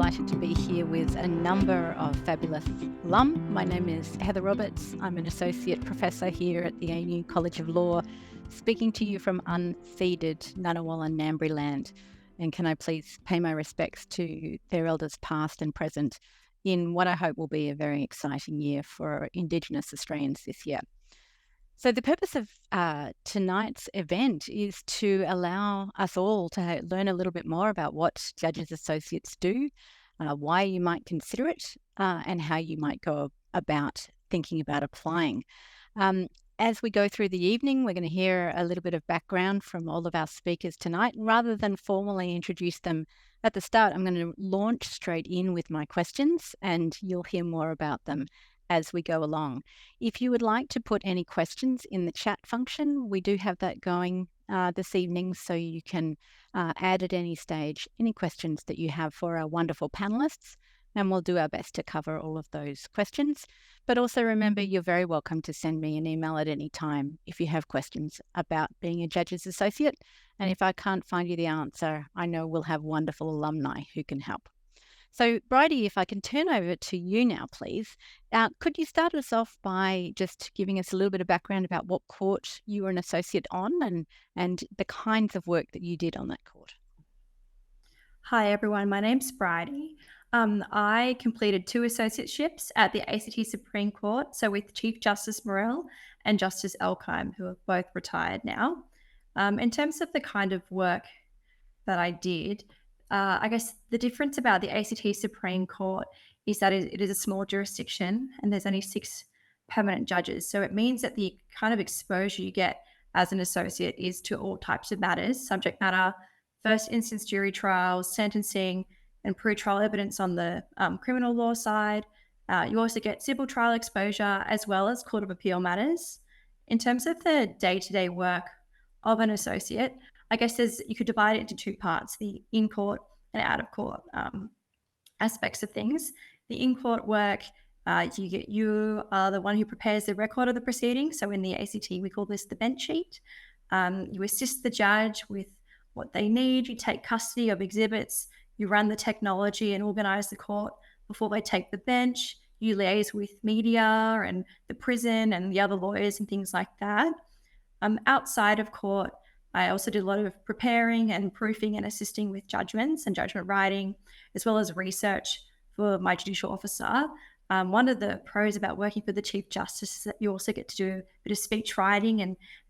delighted to be here with a number of fabulous alum. My name is Heather Roberts. I'm an associate professor here at the ANU College of Law, speaking to you from unceded Ngunnawal and Ngambri land. And can I please pay my respects to their elders past and present in what I hope will be a very exciting year for Indigenous Australians this year. So the purpose of tonight's event is to allow us all to learn a little bit more about what Judges Associates do, why you might consider it, and how you might go about thinking about applying. As we go through the evening, we're going to hear a little bit of background from all of our speakers tonight. Rather than formally introduce them at the start, I'm going to launch straight in with my questions, and you'll hear more about them as we go along. If you would like to put any questions in the chat function, we do have that going this evening, so you can add at any stage any questions that you have for our wonderful panellists, and we'll do our best to cover all of those questions. But also remember, you're very welcome to send me an email at any time if you have questions about being a Judge's Associate. And if I can't find you the answer, I know we'll have wonderful alumni who can help. So, Bridie, if I can turn over to you now, please. Could you start us off by just giving us a little bit of background about what court you were an associate on and the kinds of work that you did on that court? Hi, everyone. My name's Bridie. I completed 2 associateships at the ACT Supreme Court, so with Chief Justice Murrell and Justice Elkaim, who are both retired now. In terms of the kind of work that I did, I guess the difference about the ACT Supreme Court is that it is a small jurisdiction and there's only 6 permanent judges. So it means that the kind of exposure you get as an associate is to all types of matters, subject matter, first instance jury trials, sentencing, and pre-trial evidence on the criminal law side. You also get civil trial exposure as well as Court of Appeal matters. In terms of the day-to-day work of an associate, I guess you could divide it into 2 parts, the in-court and out-of-court aspects of things. The in-court work, you are the one who prepares the record of the proceedings. So in the ACT, we call this the bench sheet. You assist the judge with what they need. You take custody of exhibits. You run the technology and organise the court before they take the bench. You liaise with media and the prison and the other lawyers and things like that. Outside of court, I also did a lot of preparing and proofing and assisting with judgments and judgment writing, as well as research for my judicial officer. One of the pros about working for the Chief Justice is that you also get to do a bit of speech writing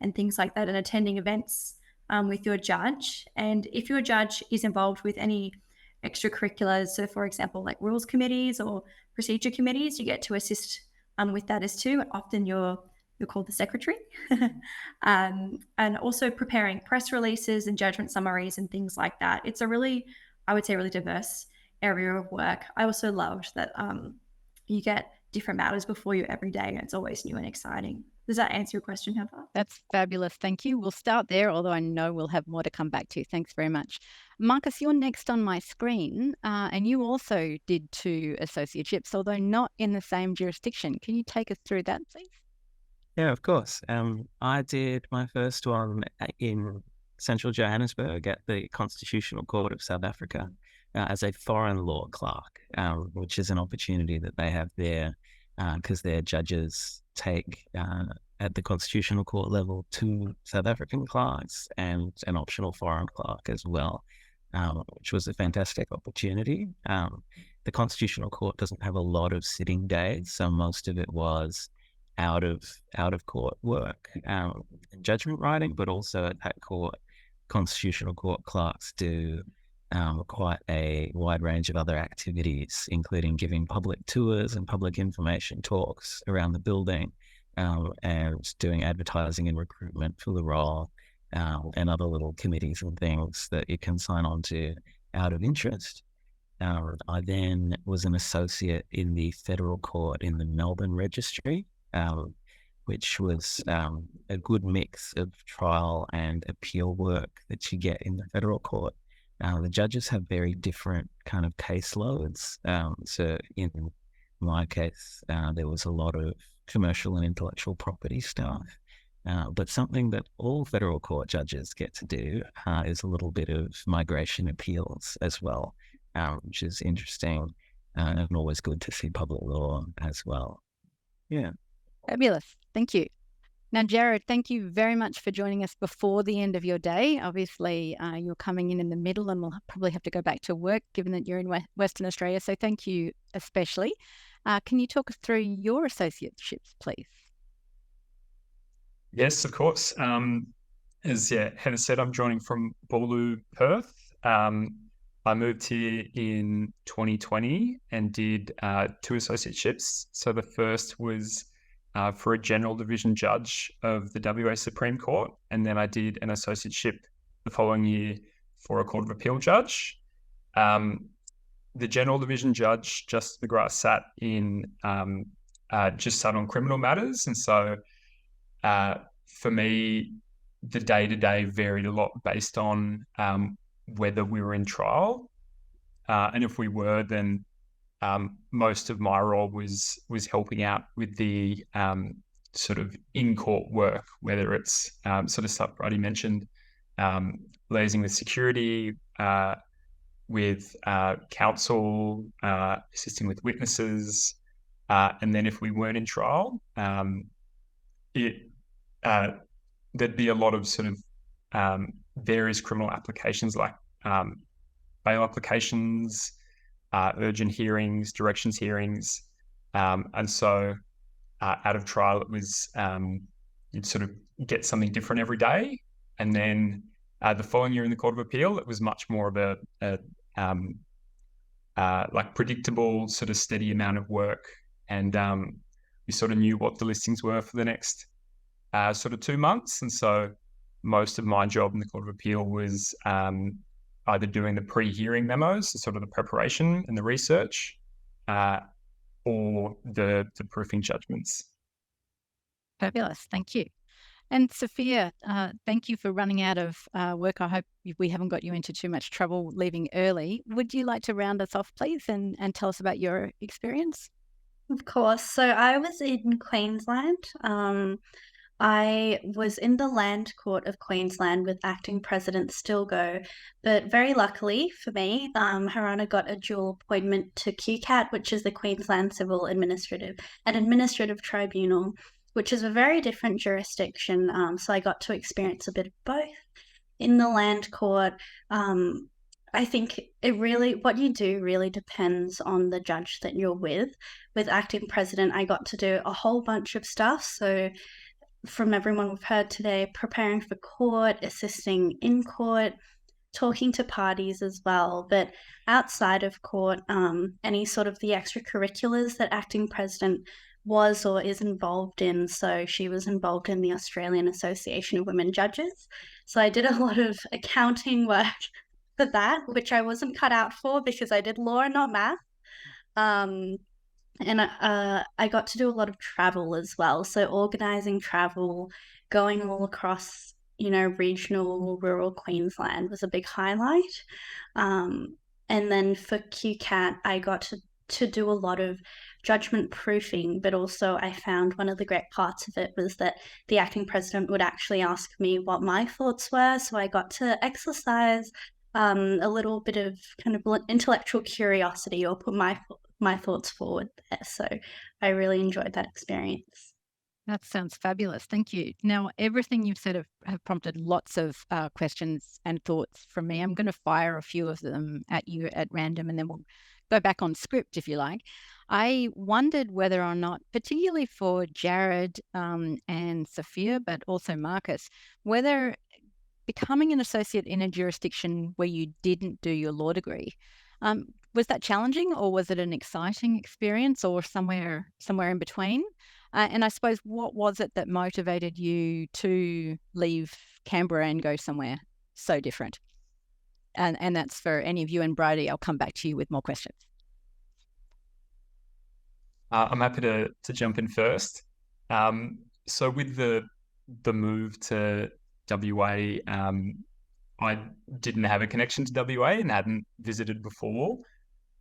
and things like that, and attending events with your judge. And if your judge is involved with any extracurriculars, so for example, like rules committees or procedure committees, you get to assist with that as too. Often you're called the secretary. And also preparing press releases and judgment summaries and things like that. It's a really, I would say, really diverse area of work. I also loved that you get different matters before you every day, and it's always new and exciting. Does that answer your question, Heather? That's fabulous. Thank you. We'll start there, although I know we'll have more to come back to. Thanks very much. Marcus, you're next on my screen, and you also did 2 associateships, although not in the same jurisdiction. Can you take us through that, please? Yeah, of course. I did my first one in central Johannesburg at the Constitutional Court of South Africa as a foreign law clerk, which is an opportunity that they have there because their judges take at the Constitutional Court level 2 South African clerks and an optional foreign clerk as well, which was a fantastic opportunity. The Constitutional Court doesn't have a lot of sitting days, so most of it was out of court work and judgment writing, but also at that court, Constitutional Court clerks do quite a wide range of other activities, including giving public tours and public information talks around the building, and doing advertising and recruitment for the role, and other little committees and things that you can sign on to out of interest. I then was an associate in the Federal Court in the Melbourne Registry, which was a good mix of trial and appeal work that you get in the Federal Court. The judges have very different kind of caseloads. So in my case, there was a lot of commercial and intellectual property stuff. But something that all Federal Court judges get to do is a little bit of migration appeals as well. which is interesting and always good to see public law as well. Yeah. Fabulous. Thank you. Now, Jarryd, thank you very much for joining us before the end of your day. Obviously, you're coming in the middle and we'll probably have to go back to work given that you're in Western Australia. So thank you especially. Can you talk us through your associateships, please? Yes, of course. As Heather said, I'm joining from Balloo, Perth. I moved here in 2020 and did 2 associateships. So the first was for a general division judge of the WA Supreme Court, and then I did an associateship the following year for a Court of Appeal judge. The general division judge, Justice McGrath, sat on criminal matters, and so for me, the day-to-day varied a lot based on whether we were in trial, and if we were, then most of my role was helping out with the sort of in-court work, whether it's sort of stuff Bridie mentioned, liaising with security, with counsel, assisting with witnesses, and then if we weren't in trial, there'd be a lot of sort of various criminal applications like bail applications, urgent hearings, directions hearings, and so out of trial it was you'd sort of get something different every day, and then the following year in the Court of Appeal it was much more of a like predictable sort of steady amount of work, and we sort of knew what the listings were for the next sort of 2 months, and so most of my job in the Court of Appeal was either doing the pre-hearing memos, so sort of the preparation and the research, or the proofing judgments. Fabulous. Thank you. And Sophia, thank you for running out of work. I hope we haven't got you into too much trouble leaving early. Would you like to round us off, please, and tell us about your experience? Of course. So I was in Queensland. I was in the Land Court of Queensland with Acting President Stilgo, but very luckily for me, Her Honour got a dual appointment to QCAT, which is the Queensland Civil Administrative Tribunal, which is a very different jurisdiction. So I got to experience a bit of both. In the Land Court, I think what you do really depends on the judge that you're with. With Acting President, I got to do a whole bunch of stuff. So from everyone we've heard today, preparing for court, assisting in court, talking to parties as well. But outside of court, any sort of the extracurriculars that Acting President was or is involved in. So she was involved in the Australian Association of Women Judges. So I did a lot of accounting work for that, which I wasn't cut out for because I did law and not math. And I got to do a lot of travel as well. So organising travel, going all across, regional, rural Queensland was a big highlight. And then for QCAT, I got to do a lot of judgment proofing, but also I found one of the great parts of it was that the Acting President would actually ask me what my thoughts were. So I got to exercise a little bit of kind of intellectual curiosity or put my thoughts forward there. So I really enjoyed that experience. That sounds fabulous. Thank you. Now, everything you've said have prompted lots of questions and thoughts from me. I'm going to fire a few of them at you at random, and then we'll go back on script if you like. I wondered whether or not, particularly for Jarryd and Sophia, but also Marcus, whether becoming an associate in a jurisdiction where you didn't do your law degree, was that challenging, or was it an exciting experience, or somewhere in between? And I suppose, what was it that motivated you to leave Canberra and go somewhere so different? And that's for any of you, and Bridie, I'll come back to you with more questions. I'm happy to jump in first. So with the move to WA, I didn't have a connection to WA and hadn't visited before,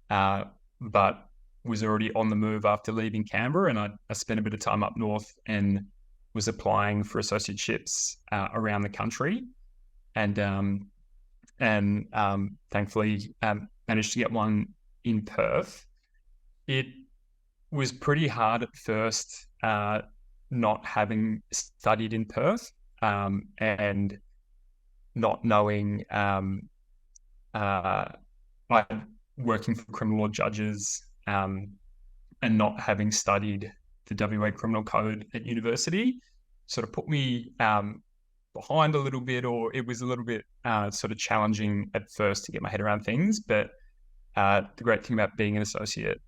but was already on the move after leaving Canberra, and I spent a bit of time up north and was applying for associateships around the country, and thankfully managed to get one in Perth. It was pretty hard at first, not having studied in Perth, and not knowing, like working for criminal law judges, and not having studied the WA Criminal Code at university sort of put me behind a little bit, or it was a little bit sort of challenging at first to get my head around things. But the great thing about being an associate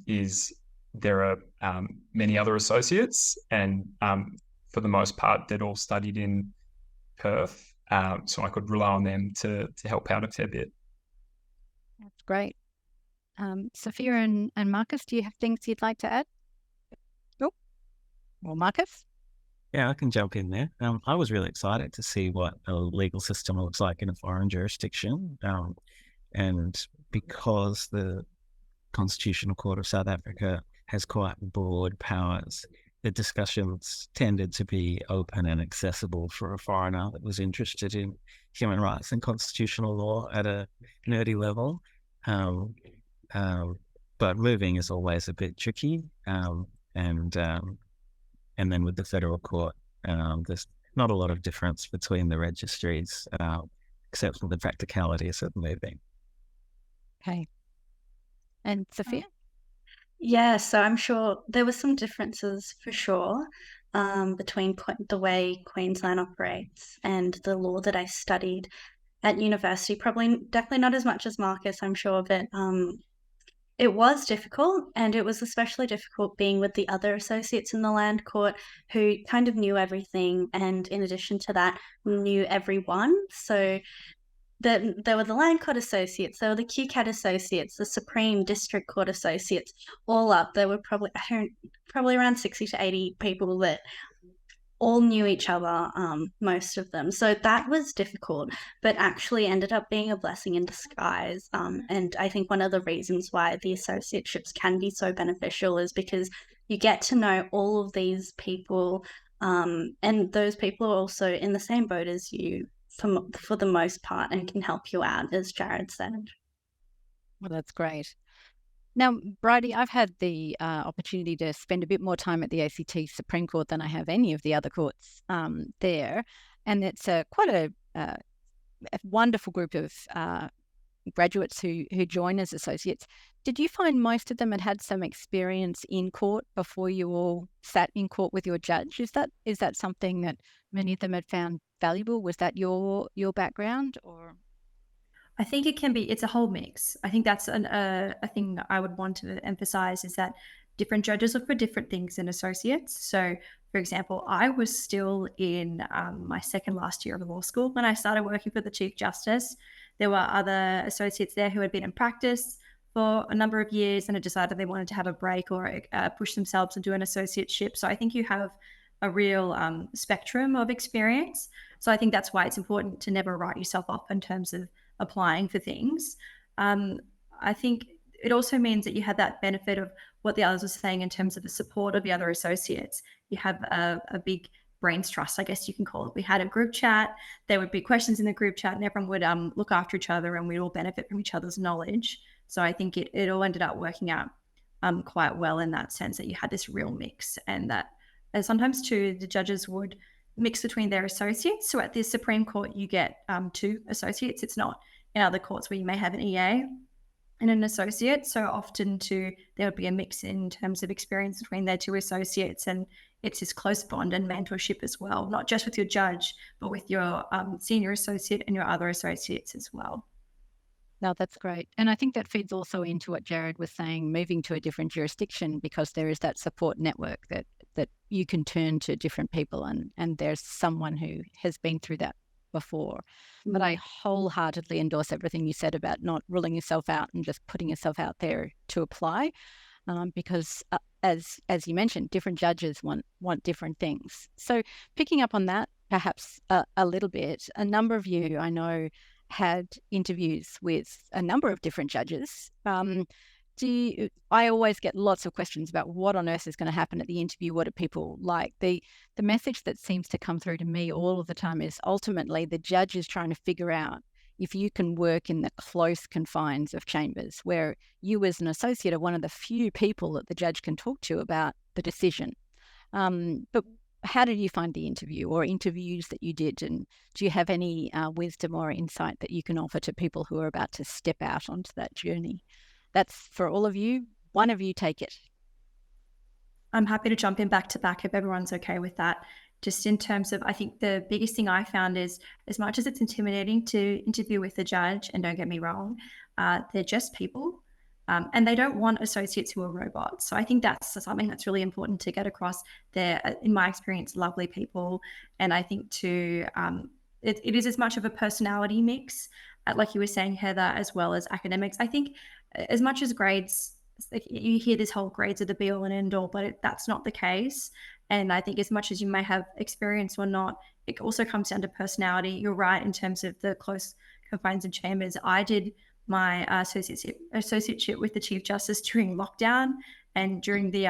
is there are many other associates, and for the most part, they'd all studied in Perth, so I could rely on them to help out a fair bit. That's great. Sophia and Marcus, do you have things you'd like to add? Oh, well, Marcus? Yeah, I can jump in there. I was really excited to see what a legal system looks like in a foreign jurisdiction. And because the Constitutional Court of South Africa has quite broad powers, the discussions tended to be open and accessible for a foreigner that was interested in human rights and constitutional law at a nerdy level. But moving is always a bit tricky. And then with the federal court, there's not a lot of difference between the registries, except for the practicalities of moving. Okay. And Sophia? Yeah, so I'm sure there were some differences for sure between the way Queensland operates and the law that I studied at university. Definitely not as much as Marcus, I'm sure, but it was difficult, and it was especially difficult being with the other associates in the land court who kind of knew everything, and in addition to that, knew everyone. So there were the Land Court associates, there were the QCAT associates, the Supreme District Court associates, all up. There were probably around 60 to 80 people that all knew each other, most of them. So that was difficult, but actually ended up being a blessing in disguise. And I think one of the reasons why the associateships can be so beneficial is because you get to know all of these people, and those people are also in the same boat as you for the most part, and can help you out, as Jarryd said. Well, that's great. Now, Bridie, I've had the opportunity to spend a bit more time at the ACT Supreme Court than I have any of the other courts there. And it's quite a wonderful group of graduates who join as associates. Did you find most of them had some experience in court before you all sat in court with your judge? Is that something that many of them had found valuable? Was that your background, or? I think it's a whole mix. I think that's a thing I would want to emphasize, is that different judges look for different things in associates. So, for example, I was still in my second last year of law school when I started working for the Chief Justice. There were other associates there who had been in practice for a number of years and had decided they wanted to have a break or push themselves and do an associateship. So I think you have a real spectrum of experience. So I think that's why it's important to never write yourself off in terms of applying for things. I think it also means that you have that benefit of what the others were saying in terms of the support of the other associates. You have a big brains trust, I guess you can call it. We had a group chat. There would be questions in the group chat, and everyone would look after each other, and we'd all benefit from each other's knowledge. So I think it all ended up working out quite well in that sense, that you had this real mix, and that sometimes too the judges would mix between their associates. So at the Supreme Court, you get two associates. It's not in other courts where you may have an EA and an associate. So often too, there would be a mix in terms of experience between their two associates, and it's this close bond and mentorship as well, not just with your judge, but with your senior associate and your other associates as well. No, that's great. And I think that feeds also into what Jarryd was saying, moving to a different jurisdiction, because there is that support network that you can turn to different people, and there's someone who has been through that before. But I wholeheartedly endorse everything you said about not ruling yourself out and just putting yourself out there to apply, because as you mentioned, different judges want different things. So picking up on that perhaps a little bit, a number of you I know had interviews with a number of different judges. I always get lots of questions about what on earth is going to happen at the interview. What do people like? The message that seems to come through to me all of the time is ultimately the judge is trying to figure out if you can work in the close confines of chambers, where you as an associate are one of the few people that the judge can talk to about the decision. But how did you find the interview or interviews that you did? And do you have any wisdom or insight that you can offer to people who are about to step out onto that journey? That's for all of you. One of you take it. I'm happy to jump in back to back if everyone's okay with that. Just in terms of, I think the biggest thing I found is, as much as it's intimidating to interview with the judge, and don't get me wrong, they're just people. And they don't want associates who are robots. So I think that's something that's really important to get across. They're, in my experience, lovely people. And I think it is as much of a personality mix, like you were saying, Heather, as well as academics. I think as much as grades, like you hear this whole grades are the be all and end all, but that's not the case. And I think as much as you may have experience or not, it also comes down to personality. You're right in terms of the close confines of chambers. I did my associateship with the Chief Justice during lockdown, and during the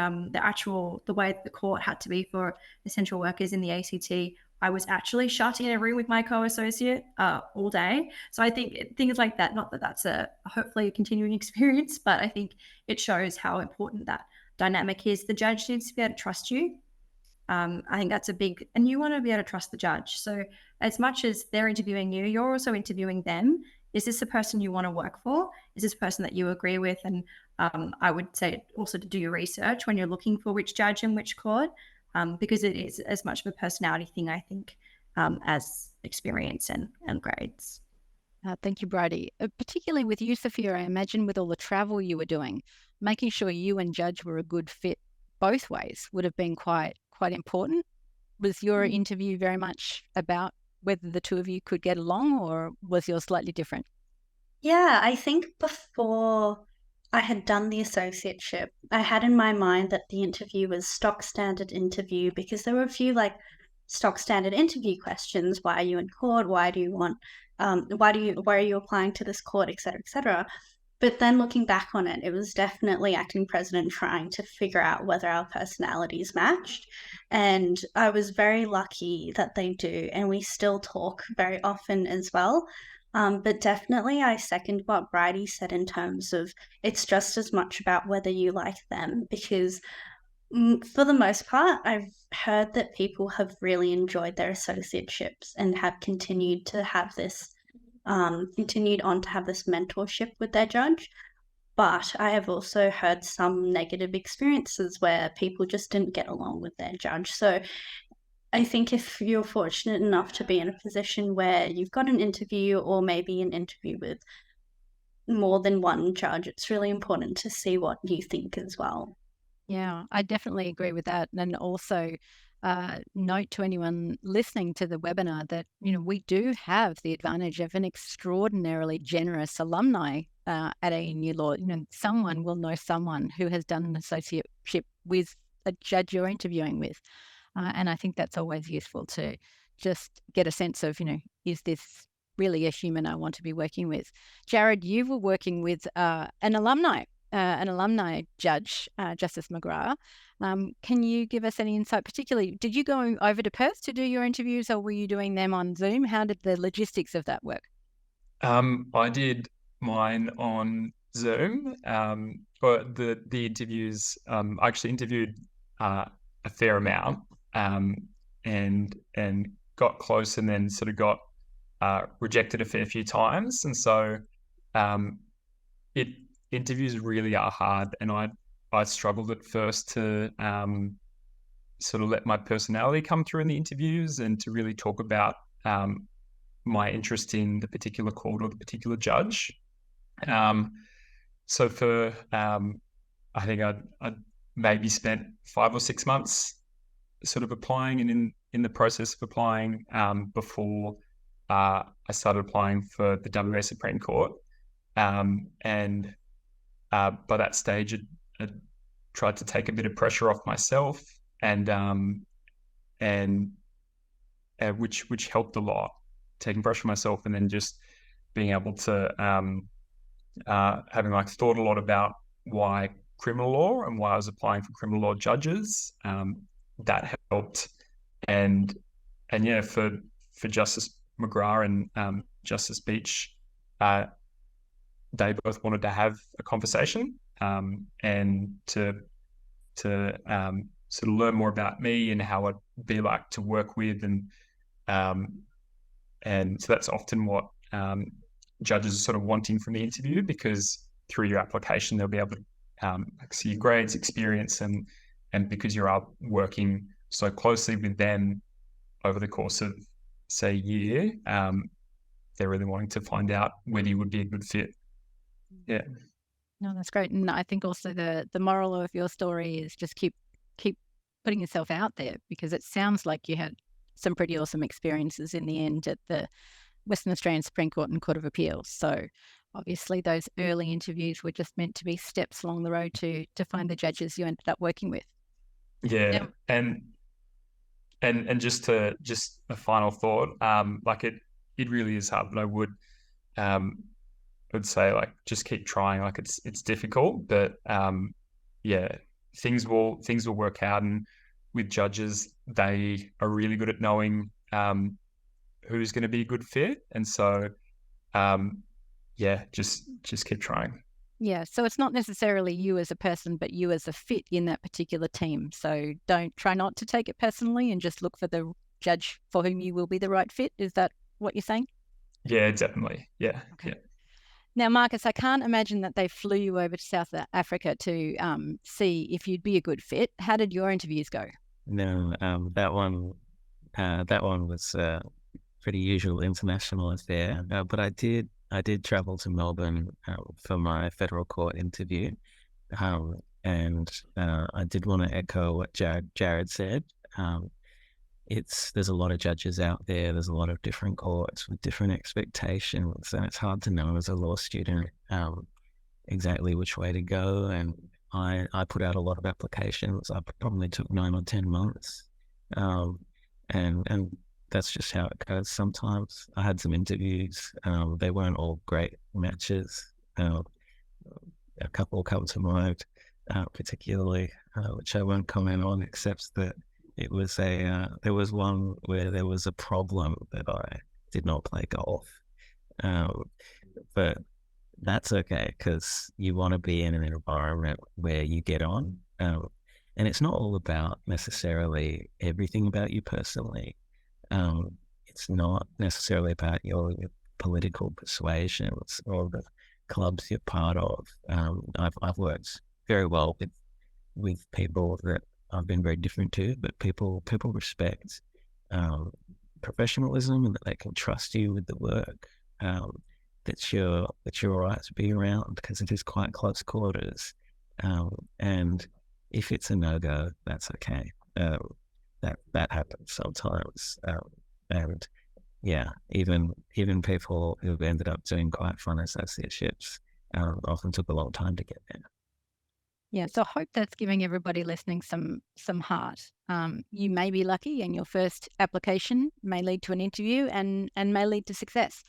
way the court had to be for essential workers in the ACT, I was actually shut in a room with my co-associate all day. So I think things like that, not that that's hopefully a continuing experience, but I think it shows how important that dynamic is. The judge needs to be able to trust you. I think that's and you want to be able to trust the judge. So as much as they're interviewing you, you're also interviewing them. Is this a person you want to work for? Is this a person that you agree with? And I would say also to do your research when you're looking for which judge and which court, because it is as much of a personality thing, I think, as experience and grades. Thank you, Bridie. Particularly with you, Sophia, I imagine with all the travel you were doing, making sure you and judge were a good fit both ways would have been quite important. Was your interview very much about whether the two of you could get along, or was yours slightly different? Yeah, I think before I had done the associateship, I had in my mind that the interview was stock standard interview, because there were a few like stock standard interview questions. Why are you in court? Why do you want, why are you applying to this court, et cetera, et cetera. But then looking back on it, it was definitely acting president trying to figure out whether our personalities matched. And I was very lucky that they do. And we still talk very often as well. But definitely I second what Bridie said in terms of it's just as much about whether you like them, because for the most part, I've heard that people have really enjoyed their associateships and have continued on to have this mentorship with their judge. But I have also heard some negative experiences where people just didn't get along with their judge. So I think if you're fortunate enough to be in a position where you've got an interview, or maybe an interview with more than one judge, it's really important to see what you think as well. Yeah, I definitely agree with that. And also note to anyone listening to the webinar that, we do have the advantage of an extraordinarily generous alumni at ANU Law. Someone will know someone who has done an associateship with a judge you're interviewing with. And I think that's always useful to just get a sense of, is this really a human I want to be working with? Jarryd, you were working with an alumni judge, Justice McGrath. Can you give us any insight? Particularly, did you go over to Perth to do your interviews, or were you doing them on Zoom? How did the logistics of that work? I did mine on Zoom. But the interviews, I actually interviewed a fair amount, and got close, and then sort of got rejected a fair few times. And so interviews really are hard, and I struggled at first to sort of let my personality come through in the interviews, and to really talk about my interest in the particular court or the particular judge. So for I think I'd maybe spent 5 or 6 months sort of applying, and in the process of applying before I started applying for the WA Supreme Court. And by that stage, I tried to take a bit of pressure off myself, and which helped a lot, taking pressure off myself, and then just being able to having thought a lot about why criminal law and why I was applying for criminal law judges. That helped, and yeah, for Justice McGrath and Justice Beech, they both wanted to have a conversation and to sort of learn more about me and how I'd be like to work with, and so that's often what judges are sort of wanting from the interview, because through your application they'll be able to see your grades, experience, and because you're working so closely with them over the course of, say, a year, they're really wanting to find out whether you would be a good fit. Yeah. No, that's great. And I think also the moral of your story is just keep putting yourself out there, because it sounds like you had some pretty awesome experiences in the end at the Western Australian Supreme Court and Court of Appeals. So obviously those early interviews were just meant to be steps along the road to find the judges you ended up working with. Yeah. And just a final thought, like it really is hard, but I would say, like, just keep trying. Like, it's difficult, but things will work out. And with judges, they are really good at knowing who's going to be a good fit, and so just keep trying. Yeah, so it's not necessarily you as a person, but you as a fit in that particular team. So try not to take it personally, and just look for the judge for whom you will be the right fit. Is that what you're saying? Yeah, definitely. Yeah. Okay. Yeah. Now, Marcus, I can't imagine that they flew you over to South Africa to see if you'd be a good fit. How did your interviews go? No, that one was pretty usual international affair. But I did travel to Melbourne for my federal court interview, and I did want to echo what Jarryd said. There's a lot of judges out there. There's a lot of different courts with different expectations, and it's hard to know as a law student exactly which way to go. And I put out a lot of applications. I probably took 9 or 10 months, and that's just how it goes. Sometimes I had some interviews. They weren't all great matches. A couple come to mind, particularly, which I won't comment on, except that it was there was one where there was a problem that I did not play golf. But that's okay, because you want to be in an environment where you get on. And it's not all about necessarily everything about you personally. It's not necessarily about your political persuasions or the clubs you're part of. I've worked very well with people that I've been very different to, but people respect professionalism, and that they can trust you with the work. That you're all right to be around, because it is quite close quarters. And if it's a no-go, that's okay. That happens sometimes. And yeah, even people who've ended up doing quite fun associateships often took a long time to get there. Yeah, so I hope that's giving everybody listening some heart. You may be lucky, and your first application may lead to an interview and may lead to success.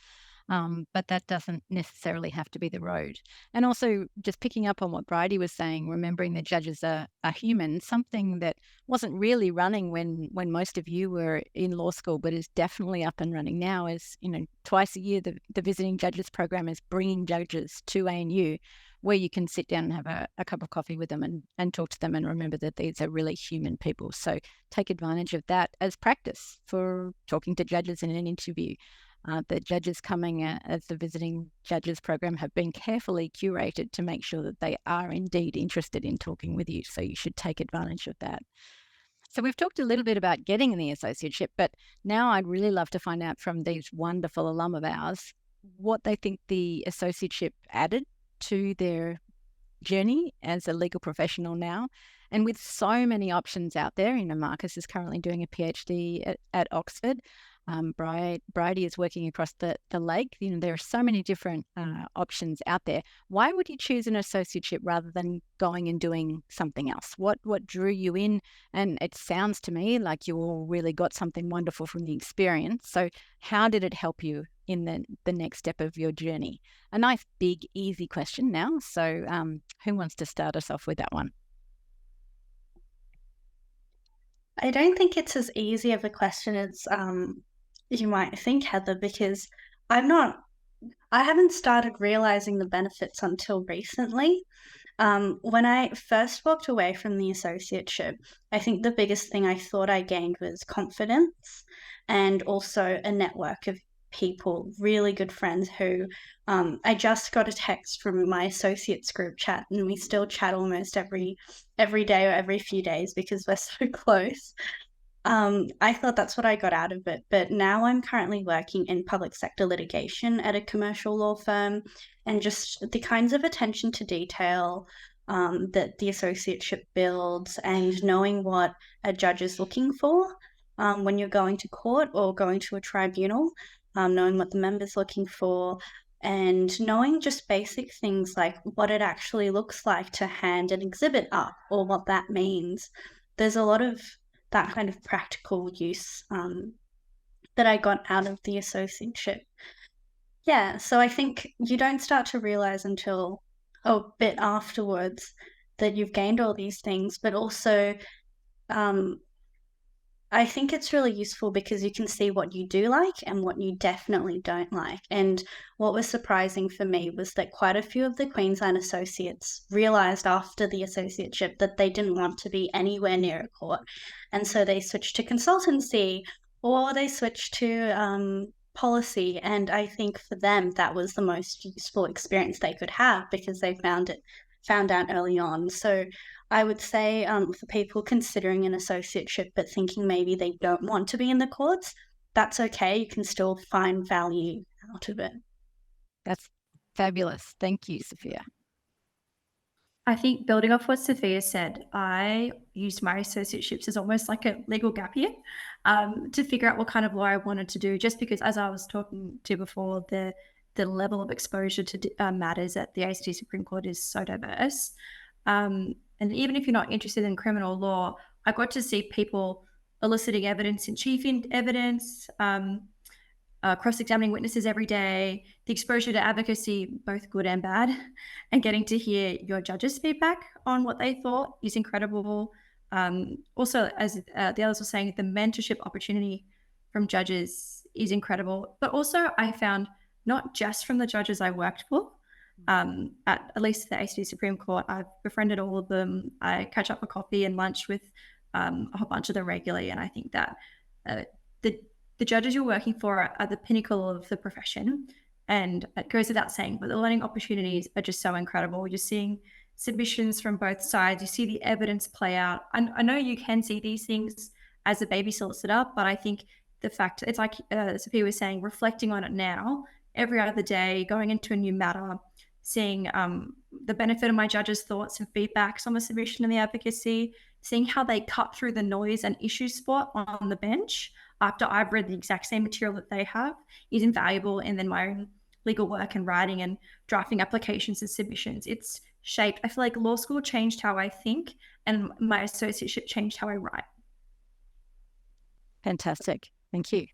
But that doesn't necessarily have to be the road. And also, just picking up on what Bridie was saying, remembering that judges are human, something that wasn't really running when most of you were in law school, but is definitely up and running now, is, twice a year, the Visiting Judges program is bringing judges to ANU, where you can sit down and have a cup of coffee with them and talk to them, and remember that these are really human people. So take advantage of that as practice for talking to judges in an interview. The judges coming as the Visiting Judges program have been carefully curated to make sure that they are indeed interested in talking with you. So you should take advantage of that. So we've talked a little bit about getting the associateship, but now I'd really love to find out from these wonderful alum of ours what they think the associateship added to their journey as a legal professional now. And with so many options out there, Marcus is currently doing a PhD at Oxford. Bridie is working across the lake. There are so many different options out there. Why would you choose an associateship rather than going and doing something else? What drew you in? And it sounds to me like you all really got something wonderful from the experience. So how did it help you in the next step of your journey? A nice, big, easy question now. So who wants to start us off with that one? I don't think it's as easy of a question as you might think, Heather, because I'm not I haven't started realizing the benefits until recently. When I first walked away from the associateship, I think the biggest thing I thought I gained was confidence and also a network of people, really good friends who I just got a text from my associates group chat, and we still chat almost every day or every few days because we're so close. I thought that's what I got out of it, but now I'm currently working in public sector litigation at a commercial law firm, and just the kinds of attention to detail that the associateship builds, and knowing what a judge is looking for when you're going to court or going to a tribunal, knowing what the member's looking for, and knowing just basic things like what it actually looks like to hand an exhibit up or what that means. There's a lot of that kind of practical use that I got out of the associateship. Yeah, so I think you don't start to realize until a bit afterwards that you've gained all these things, but also I think it's really useful because you can see what you do like and what you definitely don't like. And what was surprising for me was that quite a few of the Queensland associates realised after the associateship that they didn't want to be anywhere near a court. And so they switched to consultancy, or they switched to policy. And I think for them, that was the most useful experience they could have because they found out early on. So I would say for people considering an associateship but thinking maybe they don't want to be in the courts, that's okay. You can still find value out of it. That's fabulous. Thank you, Sophia. I think building off what Sophia said, I used my associateships as almost like a legal gap year to figure out what kind of law I wanted to do, just because, as I was talking to before, the level of exposure to matters at the ACT Supreme Court is so diverse. And even if you're not interested in criminal law, I got to see people eliciting evidence in chief evidence, cross-examining witnesses every day, the exposure to advocacy, both good and bad, and getting to hear your judges' feedback on what they thought is incredible. Also, as the others were saying, the mentorship opportunity from judges is incredible. But also I found not just from the judges I worked for, at least the ACT Supreme Court, I've befriended all of them. I catch up for coffee and lunch with a whole bunch of them regularly. And I think that the judges you're working for are the pinnacle of the profession. And it goes without saying, but the learning opportunities are just so incredible. You're seeing submissions from both sides. You see the evidence play out. I know you can see these things as a baby solicitor, but I think the fact, it's like Sophia was saying, reflecting on it now, every other day, going into a new matter, seeing the benefit of my judges' thoughts and feedbacks on the submission and the advocacy, seeing how they cut through the noise and issue spot on the bench after I've read the exact same material that they have is invaluable. And then my own legal work and writing and drafting applications and submissions, it's shaped. I feel like law school changed how I think, and my associateship changed how I write. Fantastic. Thank you.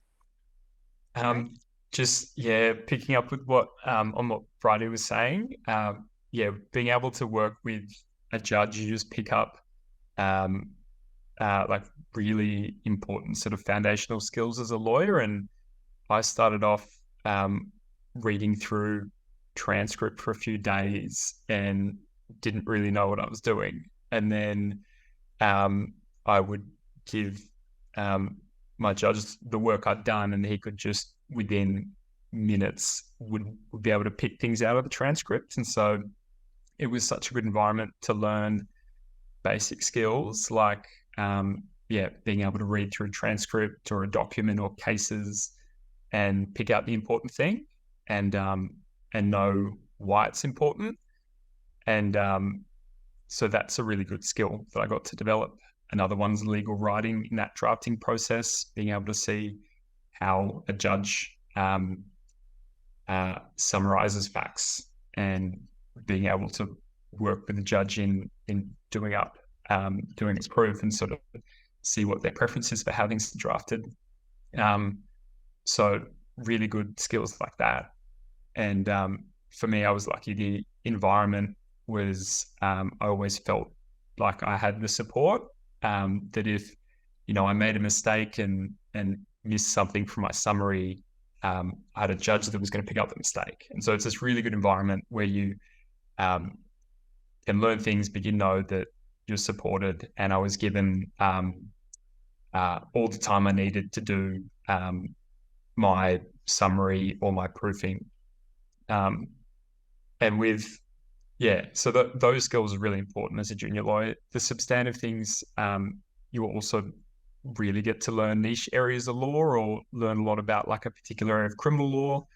Picking up with what on what Bridie was saying, being able to work with a judge, you just pick up like really important sort of foundational skills as a lawyer. And I started off reading through transcript for a few days and didn't really know what I was doing. And then I would give my judge the work I'd done, and he could just within minutes would be able to pick things out of the transcript. And so it was such a good environment to learn basic skills like being able to read through a transcript or a document or cases and pick out the important thing and know why it's important. And so that's a really good skill that I got to develop. Another one's legal writing in that drafting process, being able to see how a judge summarizes facts and being able to work with the judge in doing its proof and sort of see what their preference is for how things are drafted. So really good skills like that. And for me, I was lucky. The environment was, I always felt like I had the support, that if, I made a mistake and missed something from my summary, I had a judge that was going to pick up the mistake. And so it's this really good environment where you can learn things, but you know that you're supported. And I was given all the time I needed to do my summary or my proofing. And with, so those skills are really important as a junior lawyer. The substantive things, you also really get to learn niche areas of law or learn a lot about like a particular area of criminal law.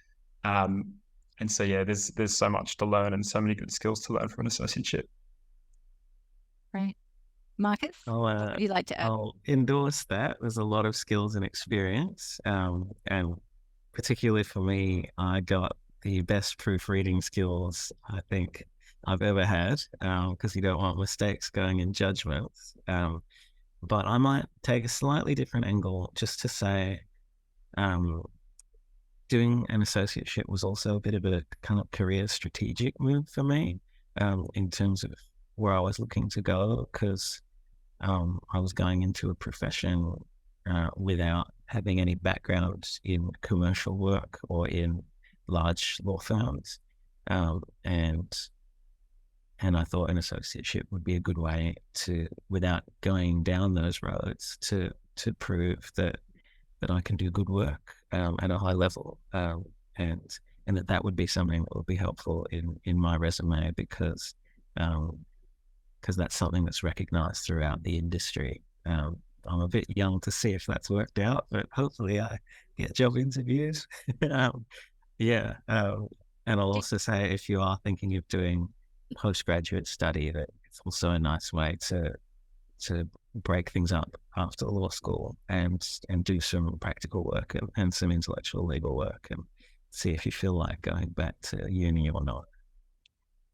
And so, there's so much to learn and so many good skills to learn from an associateship. Right. Marcus, what would you like to add? I'll endorse that. There's a lot of skills and experience. And particularly for me, I got the best proofreading skills I think I've ever had, because you don't want mistakes going in judgments. But I might take a slightly different angle just to say, doing an associateship was also a bit of a kind of career strategic move for me, in terms of where I was looking to go, because I was going into a profession without having any background in commercial work or in large law firms, and I thought an associateship would be a good way to, without going down those roads, to prove that I can do good work at a high level, and that would be something that would be helpful in my resume, because that's something that's recognised throughout the industry. I'm a bit young to see if that's worked out, but hopefully I get job interviews. And I'll also say, if you are thinking of doing postgraduate study, that it's also a nice way to break things up after law school and do some practical work and some intellectual legal work, and see if you feel like going back to uni or not.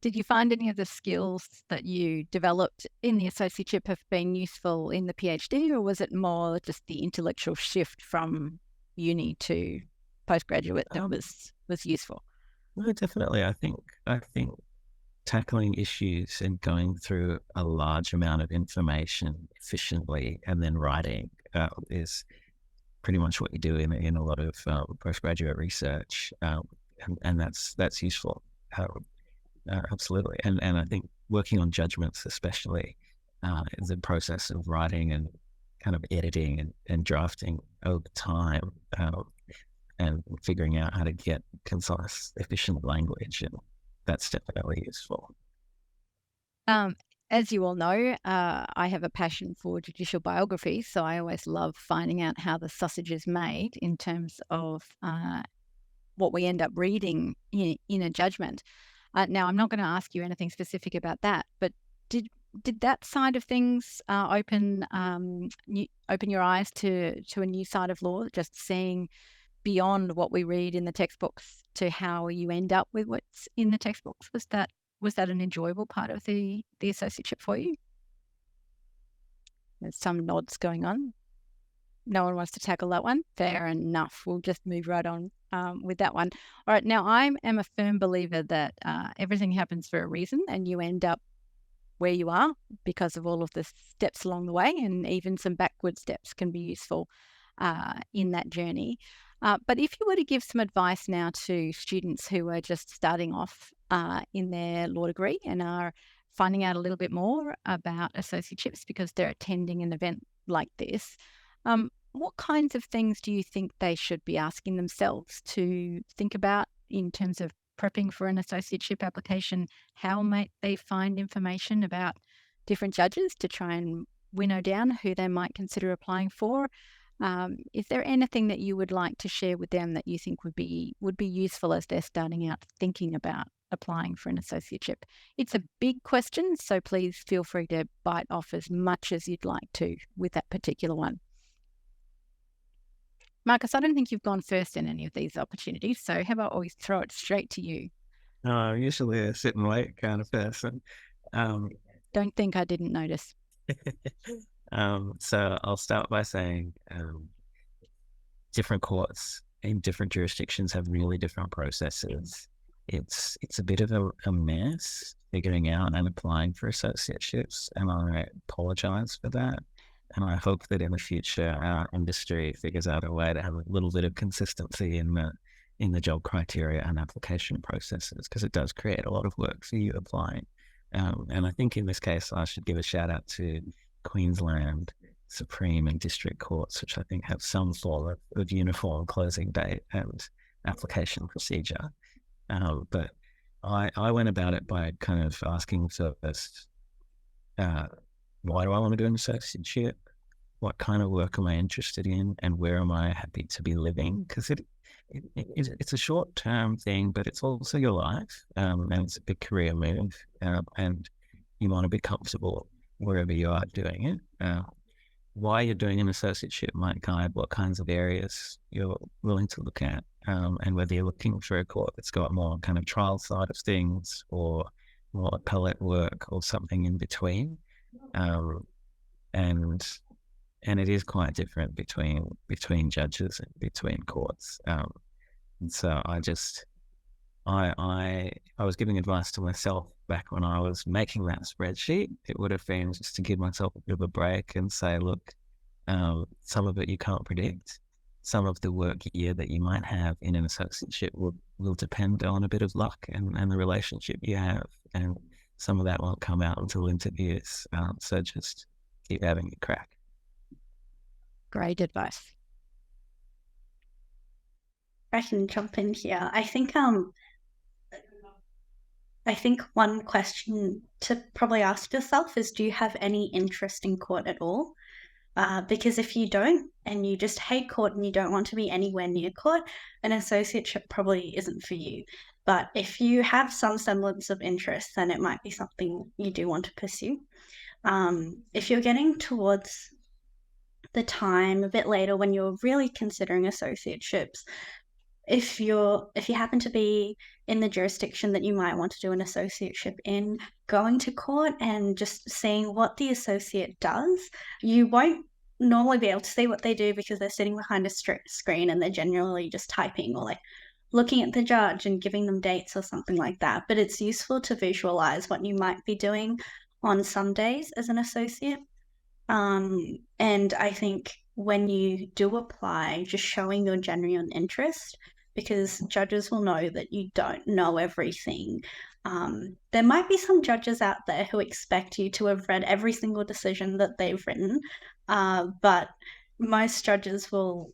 Did you find any of the skills that you developed in the associateship have been useful in the PhD, or was it more just the intellectual shift from uni to postgraduate that was useful? No, definitely. I think tackling issues and going through a large amount of information efficiently and then writing is pretty much what you do in a lot of postgraduate research, and that's useful. Absolutely. And I think working on judgments, especially, the process of writing and kind of editing and drafting over time, and figuring out how to get concise, efficient language, and that's definitely useful. As you all know, I have a passion for judicial biography, so I always love finding out how the sausage is made in terms of what we end up reading in a judgment. Now, I'm not going to ask you anything specific about that, but did that side of things open your eyes to a new side of law, just seeing beyond what we read in the textbooks to how you end up with what's in the textbooks? Was that an enjoyable part of the associateship for you? There's some nods going on. No one wants to tackle that one. Fair enough. We'll just move right on with that one. All right. Now, I am a firm believer that everything happens for a reason, and you end up where you are because of all of the steps along the way, and even some backward steps can be useful in that journey. But if you were to give some advice now to students who are just starting off in their law degree and are finding out a little bit more about associateships because they're attending an event like this, what kinds of things do you think they should be asking themselves to think about in terms of prepping for an associateship application? How might they find information about different judges to try and winnow down who they might consider applying for? Is there anything that you would like to share with them that you think would be useful as they're starting out thinking about applying for an associateship? It's a big question, so please feel free to bite off as much as you'd like to with that particular one. Marcus, I don't think you've gone first in any of these opportunities, so how about we throw it straight to you? No, I'm usually a sit and wait kind of person. Don't think I didn't notice. So I'll start by saying different courts in different jurisdictions have really different processes. It's a bit of a mess figuring out and applying for associateships, and I apologize for that. And I hope that in the future our industry figures out a way to have a little bit of consistency in the job criteria and application processes, because it does create a lot of work for you applying. And I think in this case, I should give a shout out to Queensland Supreme and District Courts, which I think have some form of uniform closing date and application procedure. But I went about it by kind of asking first, why do I want to do an associateship? What kind of work am I interested in, and where am I happy to be living? Because it's a short-term thing, but it's also your life, and it's a big career move, and you want to be comfortable wherever you are doing it. Why you're doing an associateship might guide what kinds of areas you're willing to look at, and whether you're looking for a court that's got more kind of trial side of things, or more appellate work, or something in between. And it is quite different between judges and between courts. And so I was giving advice to myself back when I was making that spreadsheet. It would have been just to give myself a bit of a break and say, look, some of it you can't predict. Some of the work year that you might have in an associateship will depend on a bit of luck and the relationship you have. And some of that won't come out until interviews. So just keep having a crack. Great advice. I can jump in here. I think one question to probably ask yourself is, do you have any interest in court at all? Because if you don't, and you just hate court and you don't want to be anywhere near court, an associateship probably isn't for you. But if you have some semblance of interest, then it might be something you do want to pursue. If you're getting towards the time a bit later when you're really considering associateships, if you happen to be in the jurisdiction that you might want to do an associateship in, going to court and just seeing what the associate does, you won't normally be able to see what they do because they're sitting behind a screen and they're generally just typing or like looking at the judge and giving them dates or something like that. But it's useful to visualize what you might be doing on some days as an associate. And I think when you do apply, just showing your genuine interest, because judges will know that you don't know everything. There might be some judges out there who expect you to have read every single decision that they've written, but most judges will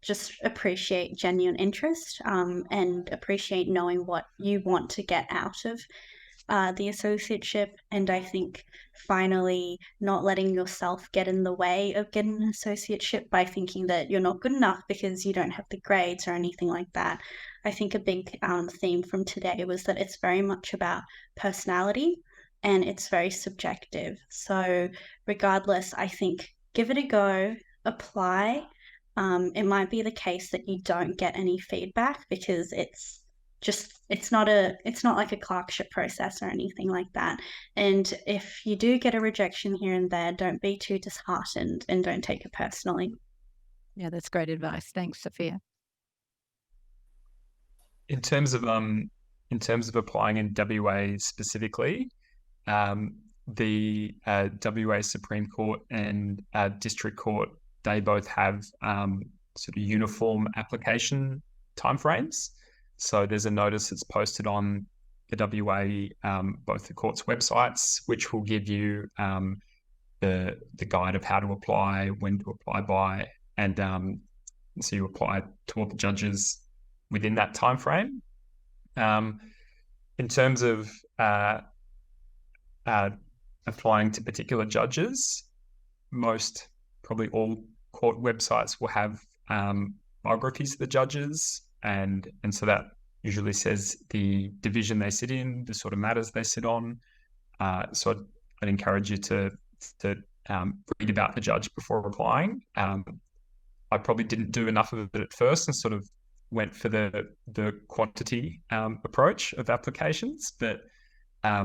just appreciate genuine interest, and appreciate knowing what you want to get out of the associateship. And I think finally not letting yourself get in the way of getting an associateship by thinking that you're not good enough because you don't have the grades or anything like that. I think a big theme from today was that it's very much about personality and it's very subjective. So regardless, I think give it a go, apply. It might be the case that you don't get any feedback because it's not like a clerkship process or anything like that. And if you do get a rejection here and there, don't be too disheartened and don't take it personally. Yeah, that's great advice. Thanks, Sophia. In terms of applying in WA specifically, the WA Supreme Court and District Court, they both have sort of uniform application timeframes. So there's a notice that's posted on the WA, both the court's websites, which will give you the guide of how to apply, when to apply by, and so you apply to all the judges within that time frame. In terms of applying to particular judges, most, probably all court websites will have biographies of the judges, and so that usually says the division they sit in, the sort of matters they sit on. So I'd encourage you to read about the judge before applying. I probably didn't do enough of it at first and sort of went for the quantity approach of applications, but I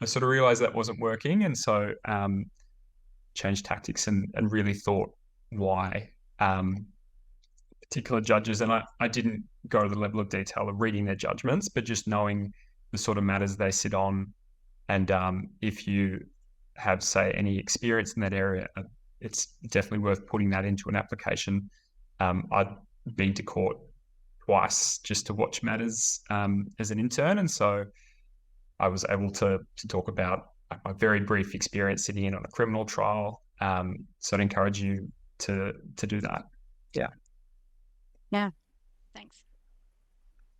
sort of realized that wasn't working, and so changed tactics and really thought why particular judges, and I didn't go to the level of detail of reading their judgments, but just knowing the sort of matters they sit on, and if you have, say, any experience in that area, it's definitely worth putting that into an application. I'd been to court twice just to watch matters as an intern, and so I was able to talk about my very brief experience sitting in on a criminal trial. So I'd encourage you to do that. Yeah, thanks.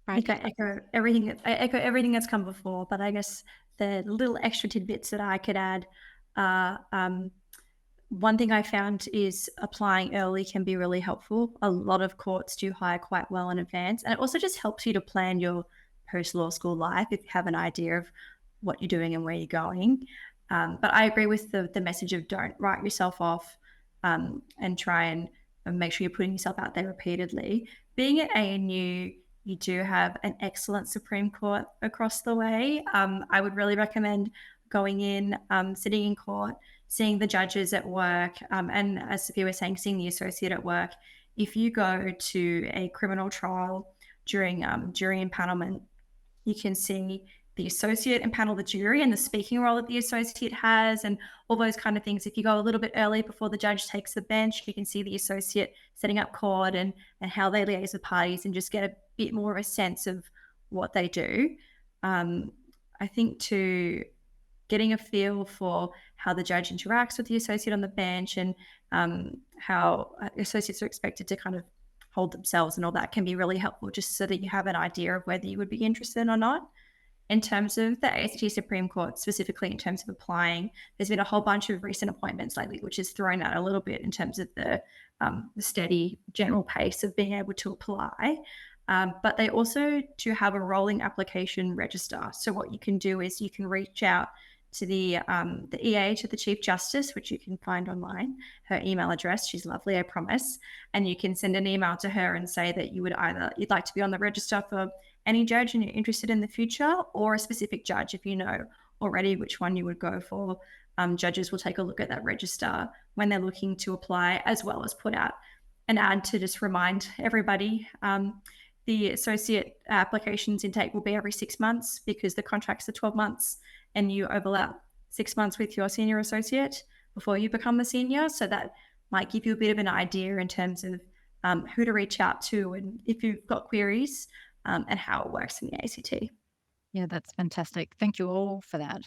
I think I echo everything that's come before, but I guess the little extra tidbits that I could add are one thing I found is applying early can be really helpful. A lot of courts do hire quite well in advance, and it also just helps you to plan your post-law school life if you have an idea of what you're doing and where you're going. But I agree with the message of don't write yourself off and try and make sure you're putting yourself out there repeatedly. Being at ANU, you do have an excellent Supreme Court across the way. I would really recommend going in, sitting in court, seeing the judges at work, and as Sophia was saying, seeing the associate at work. If you go to a criminal trial during jury empanelment, you can see the associate empanel the jury and the speaking role that the associate has and all those kind of things. If you go a little bit early before the judge takes the bench, you can see the associate setting up court and how they liaise with parties and just get a bit more of a sense of what they do. I think to getting a feel for how the judge interacts with the associate on the bench and how associates are expected to kind of hold themselves and all that can be really helpful, just so that you have an idea of whether you would be interested or not. In terms of the ACT Supreme Court, specifically in terms of applying, there's been a whole bunch of recent appointments lately, which has thrown out a little bit in terms of the steady general pace of being able to apply. But they also do have a rolling application register. So what you can do is you can reach out to the EA, to the Chief Justice, which you can find online, her email address. She's lovely, I promise. And you can send an email to her and say that you'd like to be on the register for any judge and you're interested in the future, or a specific judge if you know already which one you would go for. Judges will take a look at that register when they're looking to apply, as well as put out an ad to just remind everybody. The associate applications intake will be every 6 months because the contracts are 12 months and you overlap 6 months with your senior associate before you become the senior. So that might give you a bit of an idea in terms of who to reach out to and if you've got queries and how it works in the ACT. Yeah, that's fantastic. Thank you all for that.